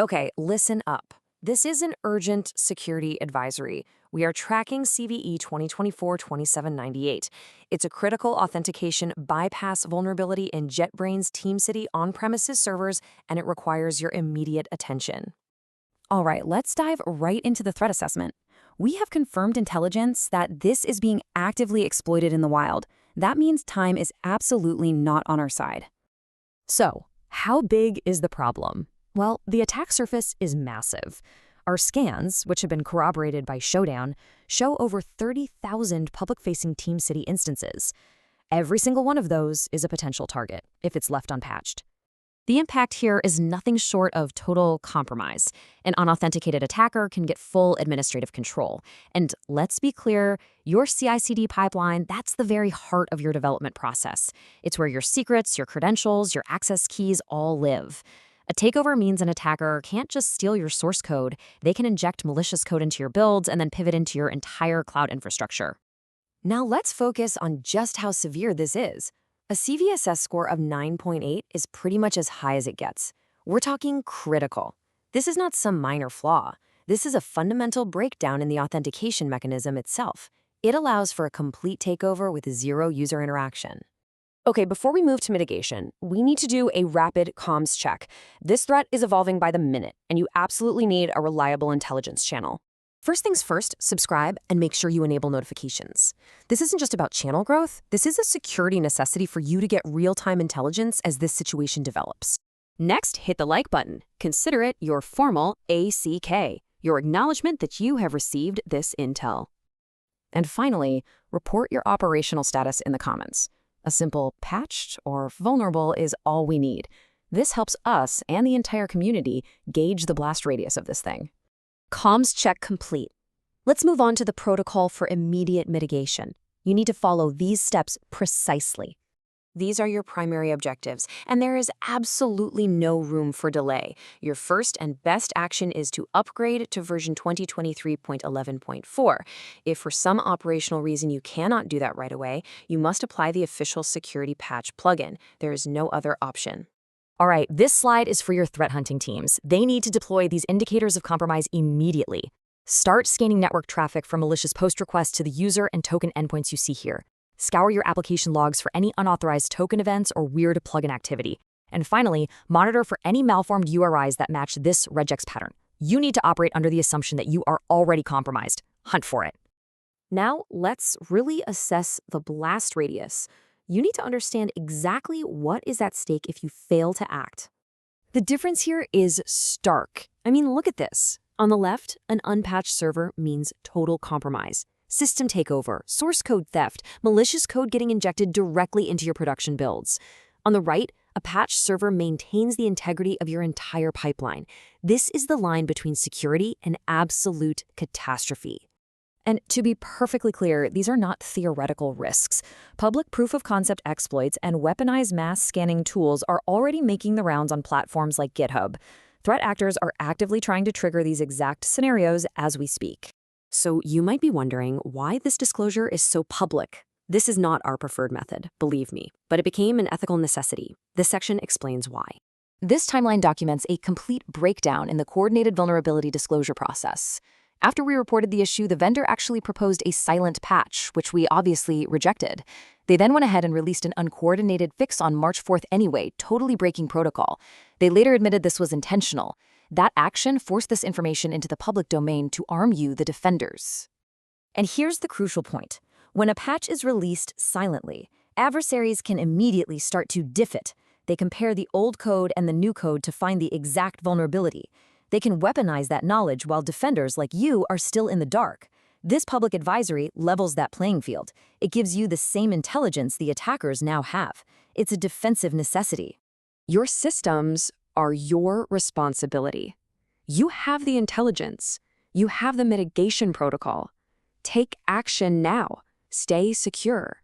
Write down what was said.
Okay, listen up. This is an urgent security advisory. We are tracking CVE 2024-2798. It's a critical authentication bypass vulnerability in JetBrains TeamCity on-premises servers, and it requires your immediate attention. All right, let's dive right into the threat assessment. We have confirmed intelligence that this is being actively exploited in the wild. That means time is absolutely not on our side. So, how big is the problem? Well, the attack surface is massive. Our scans, which have been corroborated by Showdown, show over 30,000 public-facing TeamCity instances. Every single one of those is a potential target if it's left unpatched. The impact here is nothing short of total compromise. An unauthenticated attacker can get full administrative control. And let's be clear, your CI/CD pipeline, that's the very heart of your development process. It's where your secrets, your credentials, your access keys all live. A takeover means an attacker can't just steal your source code. They can inject malicious code into your builds and then pivot into your entire cloud infrastructure. Now let's focus on just how severe this is. A CVSS score of 9.8 is pretty much as high as it gets. We're talking critical. This is not some minor flaw. This is a fundamental breakdown in the authentication mechanism itself. It allows for a complete takeover with zero user interaction. Okay, before we move to mitigation, we need to do a rapid comms check. This threat is evolving by the minute, and you absolutely need a reliable intelligence channel. First things first, subscribe and make sure you enable notifications. This isn't just about channel growth. This is a security necessity for you to get real-time intelligence as this situation develops. Next, hit the like button. Consider it your formal ACK, your acknowledgement that you have received this intel. And finally, report your operational status in the comments. A simple patched or vulnerable is all we need. This helps us and the entire community gauge the blast radius of this thing. Comms check complete. Let's move on to the protocol for immediate mitigation. You need to follow these steps precisely. These are your primary objectives, and there is absolutely no room for delay. Your first and best action is to upgrade to version 2023.11.4. If for some operational reason you cannot do that right away, you must apply the official security patch plugin. There is no other option. All right, this slide is for your threat hunting teams. They need to deploy these indicators of compromise immediately. Start scanning network traffic from malicious post requests to the user and token endpoints you see here. Scour your application logs for any unauthorized token events or weird plugin activity. And finally, monitor for any malformed URIs that match this regex pattern. You need to operate under the assumption that you are already compromised. Hunt for it. Now, let's really assess the blast radius. You need to understand exactly what is at stake if you fail to act. The difference here is stark. I mean, look at this. On the left, an unpatched server means total compromise. System takeover, source code theft, malicious code getting injected directly into your production builds. On the right, a patched server maintains the integrity of your entire pipeline. This is the line between security and absolute catastrophe. And to be perfectly clear, these are not theoretical risks. Public proof-of-concept exploits and weaponized mass scanning tools are already making the rounds on platforms like GitHub. Threat actors are actively trying to trigger these exact scenarios as we speak. So you might be wondering why this disclosure is so public. This is not our preferred method, believe me, but it became an ethical necessity. This section explains why. This timeline documents a complete breakdown in the coordinated vulnerability disclosure process. After we reported the issue, the vendor actually proposed a silent patch, which we obviously rejected. They then went ahead and released an uncoordinated fix on March 4th anyway, totally breaking protocol. They later admitted this was intentional. That action forced this information into the public domain to arm you, the defenders. And here's the crucial point. When a patch is released silently, adversaries can immediately start to diff it. They compare the old code and the new code to find the exact vulnerability. They can weaponize that knowledge while defenders like you are still in the dark. This public advisory levels that playing field. It gives you the same intelligence the attackers now have. It's a defensive necessity. Your systems are your responsibility. You have the intelligence. You have the mitigation protocol. Take action now. Stay secure.